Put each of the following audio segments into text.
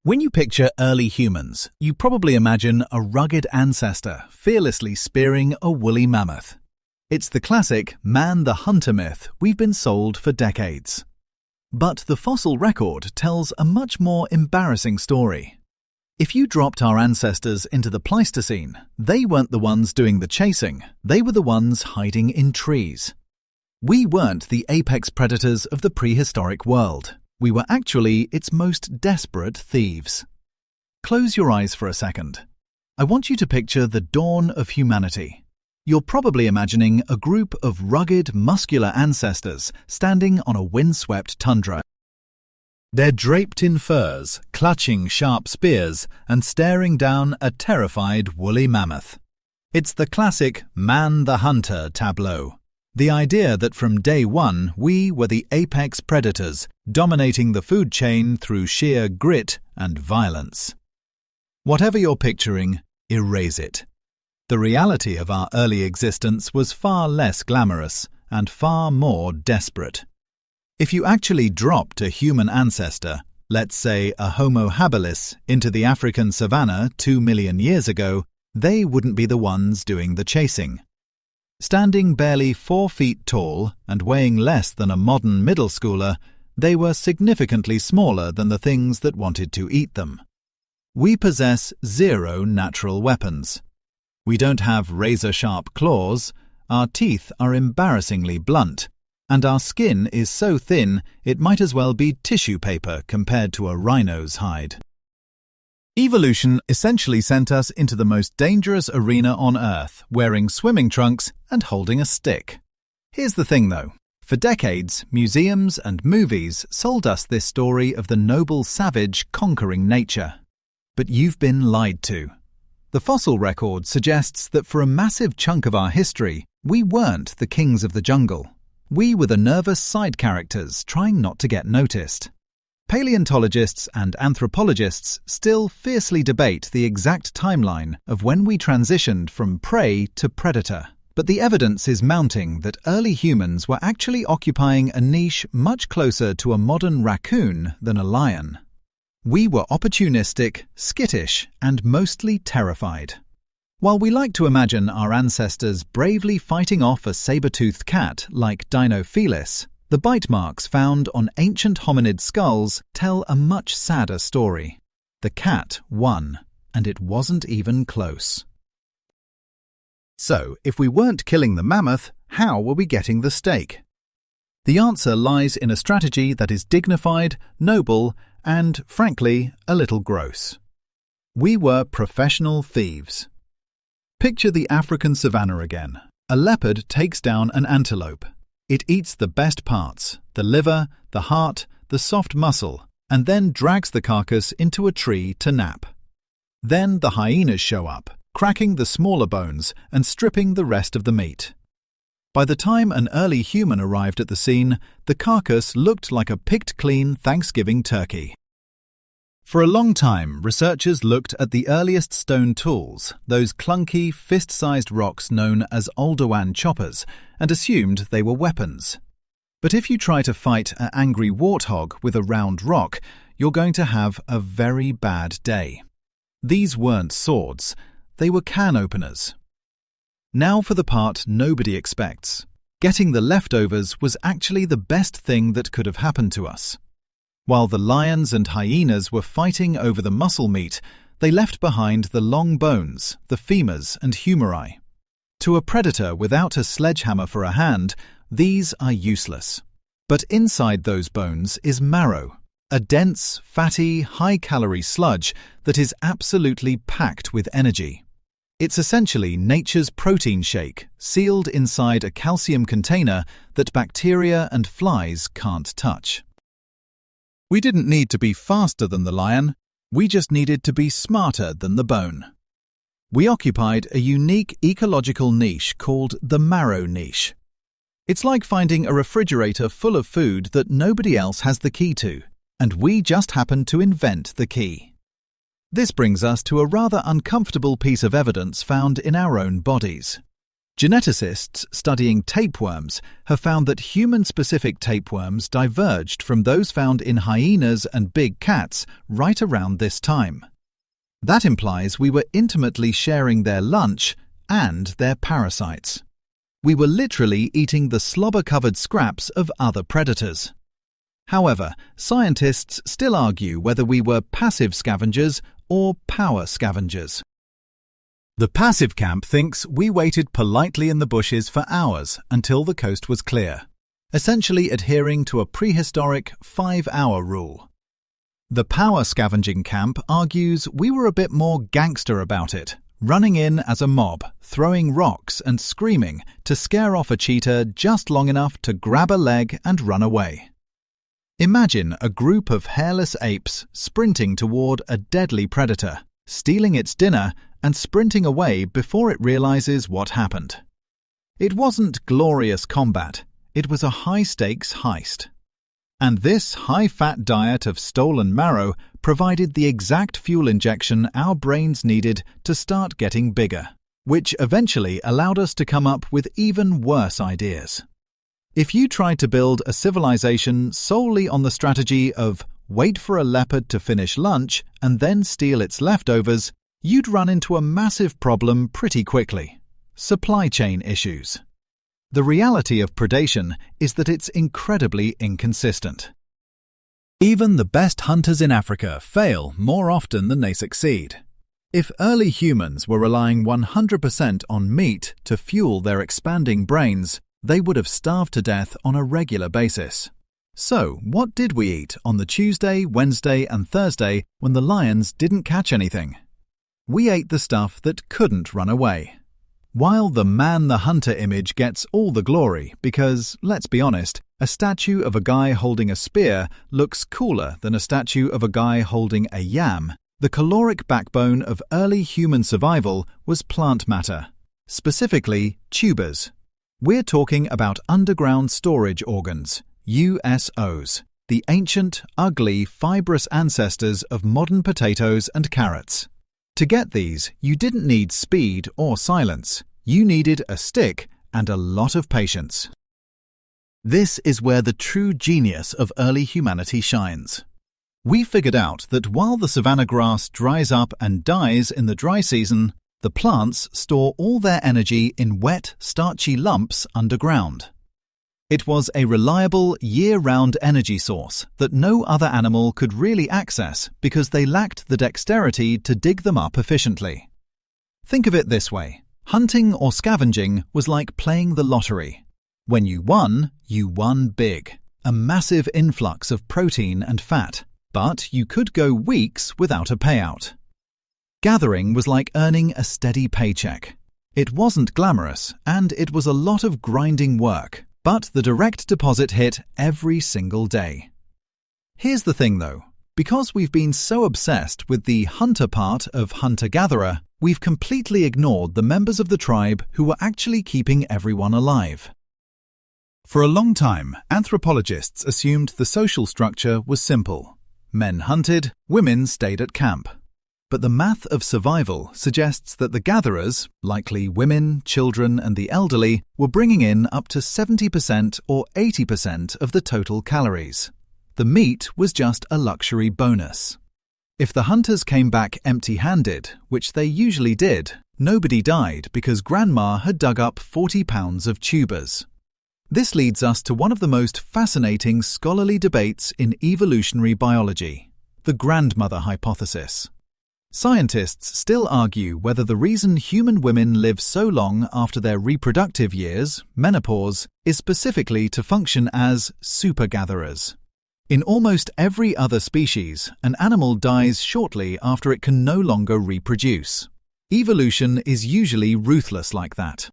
When you picture early humans, you probably imagine a rugged ancestor fearlessly spearing a woolly mammoth. It's the classic man the hunter myth we've been sold for decades. But the fossil record tells a much more embarrassing story. If you dropped our ancestors into the Pleistocene, they weren't the ones doing the chasing, they were the ones hiding in trees. We weren't the apex predators of the prehistoric world. We were actually its most desperate thieves. Close your eyes for a second. I want you to picture the dawn of humanity. You're probably imagining a group of rugged, muscular ancestors standing on a windswept tundra. They're draped in furs, clutching sharp spears, and staring down a terrified woolly mammoth. It's the classic man the hunter tableau. The idea that from day one we were the apex predators, dominating the food chain through sheer grit and violence. Whatever you're picturing, erase it. The reality of our early existence was far less glamorous and far more desperate. If you actually dropped a human ancestor, let's say a Homo habilis, into the African savanna 2 million years ago, they wouldn't be the ones doing the chasing. Standing barely 4 feet tall and weighing less than a modern middle schooler, they were significantly smaller than the things that wanted to eat them. We possess 0 natural weapons. We don't have razor-sharp claws, our teeth are embarrassingly blunt, and our skin is so thin it might as well be tissue paper compared to a rhino's hide. Evolution essentially sent us into the most dangerous arena on Earth, wearing swimming trunks and holding a stick. Here's the thing though. For decades, museums and movies sold us this story of the noble savage conquering nature. But you've been lied to. The fossil record suggests that for a massive chunk of our history, we weren't the kings of the jungle. We were the nervous side characters trying not to get noticed. Paleontologists and anthropologists still fiercely debate the exact timeline of when we transitioned from prey to predator. But the evidence is mounting that early humans were actually occupying a niche much closer to a modern raccoon than a lion. We were opportunistic, skittish, and mostly terrified. While we like to imagine our ancestors bravely fighting off a saber-toothed cat like Dinophilis, the bite marks found on ancient hominid skulls tell a much sadder story. The cat won, and it wasn't even close. So, if we weren't killing the mammoth, how were we getting the steak? The answer lies in a strategy that is dignified, noble, and, frankly, a little gross. We were professional thieves. Picture the African savanna again. A leopard takes down an antelope. It eats the best parts, the liver, the heart, the soft muscle, and then drags the carcass into a tree to nap. Then the hyenas show up, cracking the smaller bones and stripping the rest of the meat. By the time an early human arrived at the scene, the carcass looked like a picked clean Thanksgiving turkey. For a long time, researchers looked at the earliest stone tools, those clunky, fist-sized rocks known as Oldowan choppers, and assumed they were weapons. But if you try to fight an angry warthog with a round rock, you're going to have a very bad day. These weren't swords, they were can openers. Now for the part nobody expects. Getting the leftovers was actually the best thing that could have happened to us. While the lions and hyenas were fighting over the muscle meat, they left behind the long bones, the femurs and humeri. To a predator without a sledgehammer for a hand, these are useless. But inside those bones is marrow, a dense, fatty, high-calorie sludge that is absolutely packed with energy. It's essentially nature's protein shake, sealed inside a calcium container that bacteria and flies can't touch. We didn't need to be faster than the lion, we just needed to be smarter than the bone. We occupied a unique ecological niche called the Marrow Niche. It's like finding a refrigerator full of food that nobody else has the key to, and we just happened to invent the key. This brings us to a rather uncomfortable piece of evidence found in our own bodies. Geneticists studying tapeworms have found that human-specific tapeworms diverged from those found in hyenas and big cats right around this time. That implies we were intimately sharing their lunch and their parasites. We were literally eating the slobber-covered scraps of other predators. However, scientists still argue whether we were passive scavengers or power scavengers. The passive camp thinks we waited politely in the bushes for hours until the coast was clear, essentially adhering to a prehistoric 5-hour rule. The power scavenging camp argues we were a bit more gangster about it, running in as a mob, throwing rocks and screaming to scare off a cheetah just long enough to grab a leg and run away. Imagine a group of hairless apes sprinting toward a deadly predator, stealing its dinner and sprinting away before it realizes what happened. It wasn't glorious combat, it was a high-stakes heist. And this high-fat diet of stolen marrow provided the exact fuel injection our brains needed to start getting bigger, which eventually allowed us to come up with even worse ideas. If you tried to build a civilization solely on the strategy of wait for a leopard to finish lunch and then steal its leftovers, you'd run into a massive problem pretty quickly: supply chain issues. The reality of predation is that it's incredibly inconsistent. Even the best hunters in Africa fail more often than they succeed. If early humans were relying 100% on meat to fuel their expanding brains, they would have starved to death on a regular basis. So, what did we eat on the Tuesday, Wednesday, and Thursday when the lions didn't catch anything? We ate the stuff that couldn't run away. While the man-the-hunter image gets all the glory because, let's be honest, a statue of a guy holding a spear looks cooler than a statue of a guy holding a yam, the caloric backbone of early human survival was plant matter, specifically tubers. We're talking about underground storage organs, USOs, the ancient, ugly, fibrous ancestors of modern potatoes and carrots. To get these, you didn't need speed or silence. You needed a stick and a lot of patience. This is where the true genius of early humanity shines. We figured out that while the savanna grass dries up and dies in the dry season, the plants store all their energy in wet, starchy lumps underground. It was a reliable, year-round energy source that no other animal could really access because they lacked the dexterity to dig them up efficiently. Think of it this way: hunting or scavenging was like playing the lottery. When you won big, a massive influx of protein and fat, but you could go weeks without a payout. Gathering was like earning a steady paycheck. It wasn't glamorous, and it was a lot of grinding work, but the direct deposit hit every single day. Here's the thing though, because we've been so obsessed with the hunter part of hunter-gatherer, we've completely ignored the members of the tribe who were actually keeping everyone alive. For a long time, anthropologists assumed the social structure was simple. Men hunted, women stayed at camp. But the math of survival suggests that the gatherers, likely women, children, and the elderly, were bringing in up to 70% or 80% of the total calories. The meat was just a luxury bonus. If the hunters came back empty-handed, which they usually did, nobody died because Grandma had dug up 40 pounds of tubers. This leads us to one of the most fascinating scholarly debates in evolutionary biology, the grandmother hypothesis. Scientists still argue whether the reason human women live so long after their reproductive years, menopause, is specifically to function as super-gatherers. In almost every other species, an animal dies shortly after it can no longer reproduce. Evolution is usually ruthless like that.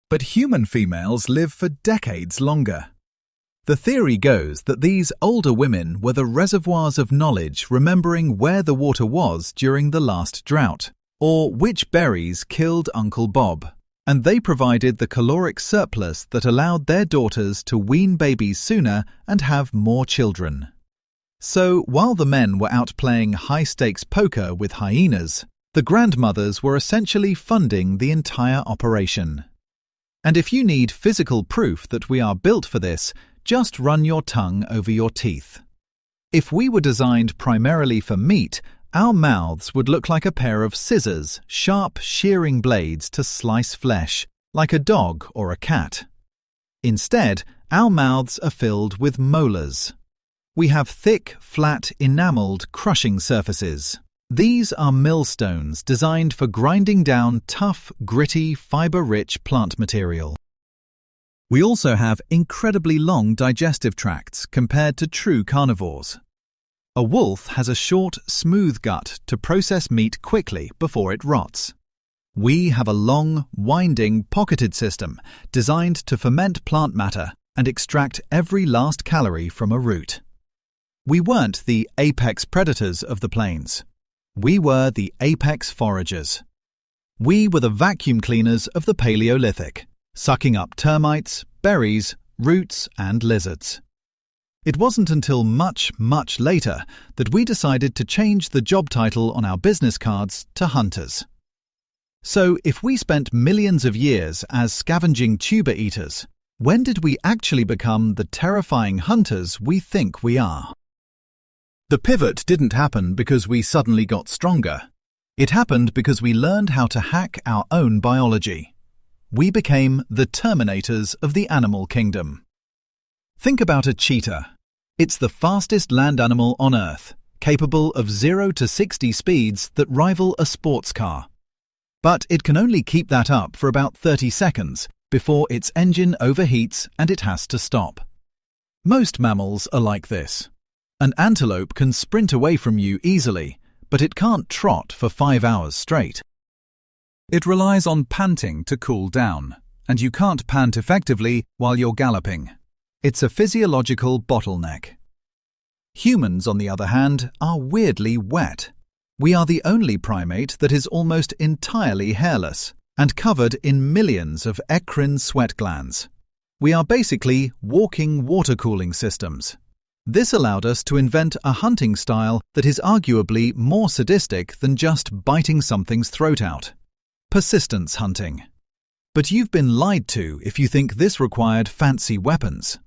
But human females live for decades longer. The theory goes that these older women were the reservoirs of knowledge remembering where the water was during the last drought, or which berries killed Uncle Bob, and they provided the caloric surplus that allowed their daughters to wean babies sooner and have more children. So, while the men were out playing high-stakes poker with hyenas, the grandmothers were essentially funding the entire operation. And if you need physical proof that we are built for this, just run your tongue over your teeth. If we were designed primarily for meat, our mouths would look like a pair of scissors, sharp, shearing blades to slice flesh, like a dog or a cat. Instead, our mouths are filled with molars. We have thick, flat, enameled, crushing surfaces. These are millstones designed for grinding down tough, gritty, fiber-rich plant material. We also have incredibly long digestive tracts compared to true carnivores. A wolf has a short, smooth gut to process meat quickly before it rots. We have a long, winding, pocketed system designed to ferment plant matter and extract every last calorie from a root. We weren't the apex predators of the plains. We were the apex foragers. We were the vacuum cleaners of the Paleolithic, sucking up termites, berries, roots, and lizards. It wasn't until much, much later that we decided to change the job title on our business cards to hunters. So, if we spent millions of years as scavenging tuber eaters, when did we actually become the terrifying hunters we think we are? The pivot didn't happen because we suddenly got stronger. It happened because we learned how to hack our own biology. We became the terminators of the animal kingdom. Think about a cheetah. It's the fastest land animal on Earth, capable of 0 to 60 speeds that rival a sports car. But it can only keep that up for about 30 seconds before its engine overheats and it has to stop. Most mammals are like this. An antelope can sprint away from you easily, but it can't trot for 5 hours straight. It relies on panting to cool down, and you can't pant effectively while you're galloping. It's a physiological bottleneck. Humans, on the other hand, are weirdly wet. We are the only primate that is almost entirely hairless and covered in millions of eccrine sweat glands. We are basically walking water cooling systems. This allowed us to invent a hunting style that is arguably more sadistic than just biting something's throat out. Persistence hunting. But you've been lied to if you think this required fancy weapons.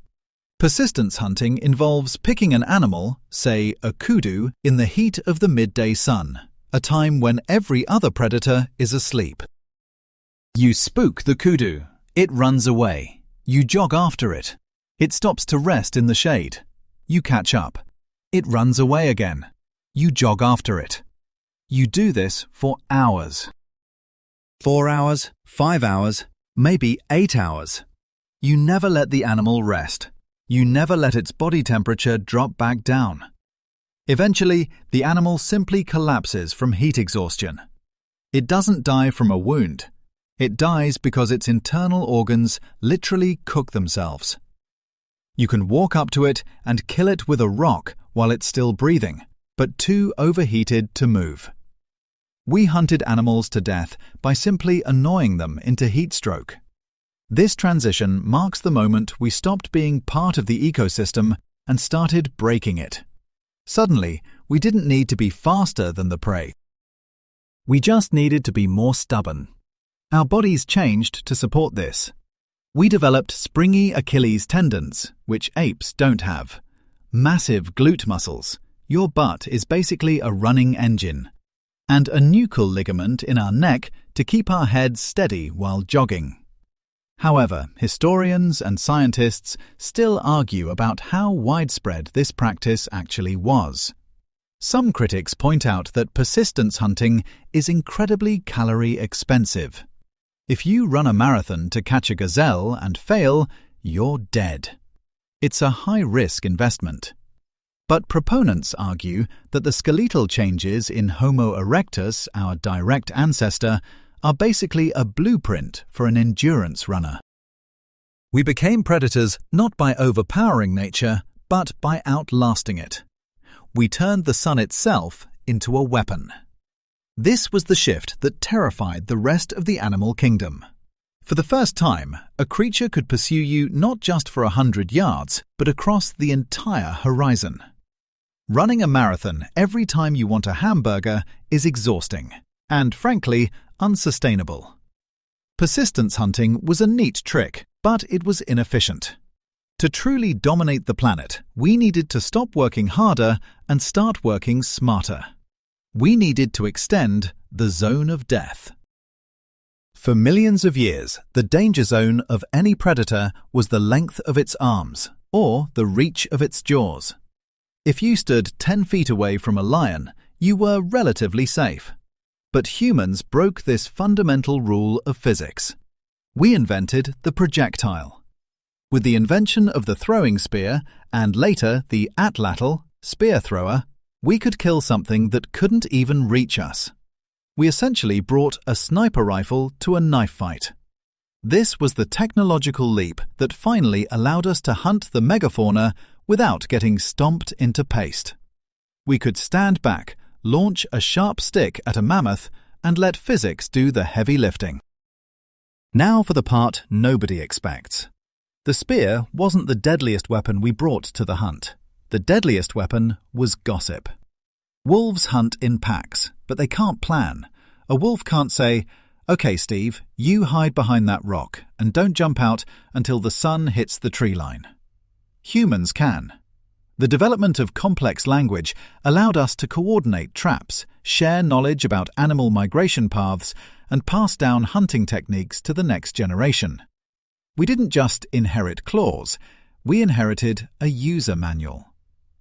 Persistence hunting involves picking an animal, say a kudu, in the heat of the midday sun, a time when every other predator is asleep. You spook the kudu. It runs away. You jog after it. It stops to rest in the shade. You catch up. It runs away again. You jog after it. You do this for hours. 4 hours, 5 hours, maybe 8 hours. You never let the animal rest. You never let its body temperature drop back down. Eventually, the animal simply collapses from heat exhaustion. It doesn't die from a wound. It dies because its internal organs literally cook themselves. You can walk up to it and kill it with a rock while it's still breathing, but too overheated to move. We hunted animals to death by simply annoying them into heat stroke. This transition marks the moment we stopped being part of the ecosystem and started breaking it. Suddenly, we didn't need to be faster than the prey. We just needed to be more stubborn. Our bodies changed to support this. We developed springy Achilles tendons, which apes don't have. Massive glute muscles. Your butt is basically a running engine. And a nuchal ligament in our neck to keep our heads steady while jogging. However, historians and scientists still argue about how widespread this practice actually was. Some critics point out that persistence hunting is incredibly calorie expensive. If you run a marathon to catch a gazelle and fail, you're dead. It's a high-risk investment. But proponents argue that the skeletal changes in Homo erectus, our direct ancestor, are basically a blueprint for an endurance runner. We became predators not by overpowering nature, but by outlasting it. We turned the sun itself into a weapon. This was the shift that terrified the rest of the animal kingdom. For the first time, a creature could pursue you not just for 100 yards, but across the entire horizon. Running a marathon every time you want a hamburger is exhausting and, frankly, unsustainable. Persistence hunting was a neat trick, but it was inefficient. To truly dominate the planet, we needed to stop working harder and start working smarter. We needed to extend the zone of death. For millions of years, the danger zone of any predator was the length of its arms, or the reach of its jaws. If you stood 10 feet away from a lion, you were relatively safe. But humans broke this fundamental rule of physics. We invented the projectile. With the invention of the throwing spear, and later the atlatl, spear thrower, we could kill something that couldn't even reach us. We essentially brought a sniper rifle to a knife fight. This was the technological leap that finally allowed us to hunt the megafauna without getting stomped into paste. We could stand back, launch a sharp stick at a mammoth, and let physics do the heavy lifting. Now for the part nobody expects. The spear wasn't the deadliest weapon we brought to the hunt. The deadliest weapon was gossip. Wolves hunt in packs, but they can't plan. A wolf can't say, "Okay, Steve, you hide behind that rock and don't jump out until the sun hits the tree line." Humans can. The development of complex language allowed us to coordinate traps, share knowledge about animal migration paths, and pass down hunting techniques to the next generation. We didn't just inherit claws, we inherited a user manual.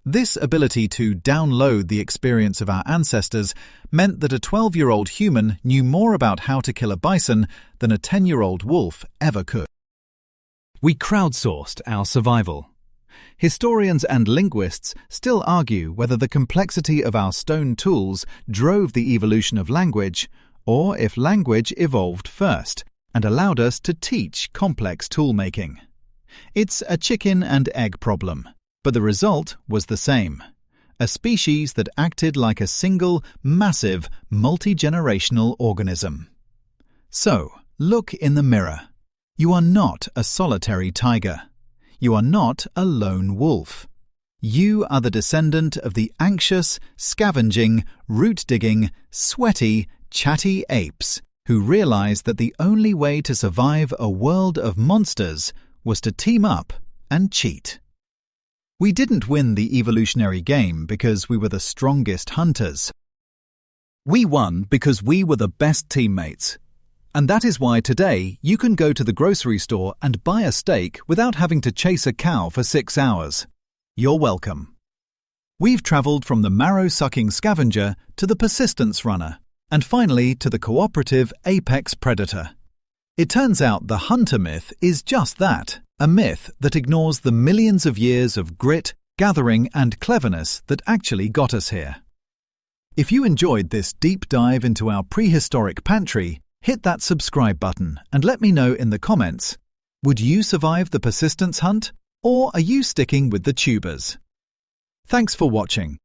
This ability to download the experience of our ancestors meant that a 12-year-old human knew more about how to kill a bison than a 10-year-old wolf ever could. We crowdsourced our survival. Historians and linguists still argue whether the complexity of our stone tools drove the evolution of language, or if language evolved first and allowed us to teach complex tool-making. It's a chicken and egg problem, but the result was the same. A species that acted like a single, massive, multi-generational organism. So, look in the mirror. You are not a solitary tiger. You are not a lone wolf. You are the descendant of the anxious, scavenging, root-digging, sweaty, chatty apes who realized that the only way to survive a world of monsters was to team up and cheat. We didn't win the evolutionary game because we were the strongest hunters. We won because we were the best teammates. And that is why today you can go to the grocery store and buy a steak without having to chase a cow for 6 hours. You're welcome. We've traveled from the marrow-sucking scavenger to the persistence runner, and finally to the cooperative apex predator. It turns out the hunter myth is just that, a myth that ignores the millions of years of grit, gathering, and cleverness that actually got us here. If you enjoyed this deep dive into our prehistoric pantry, hit that subscribe button and let me know in the comments, would you survive the persistence hunt, or are you sticking with the tubers? Thanks for watching.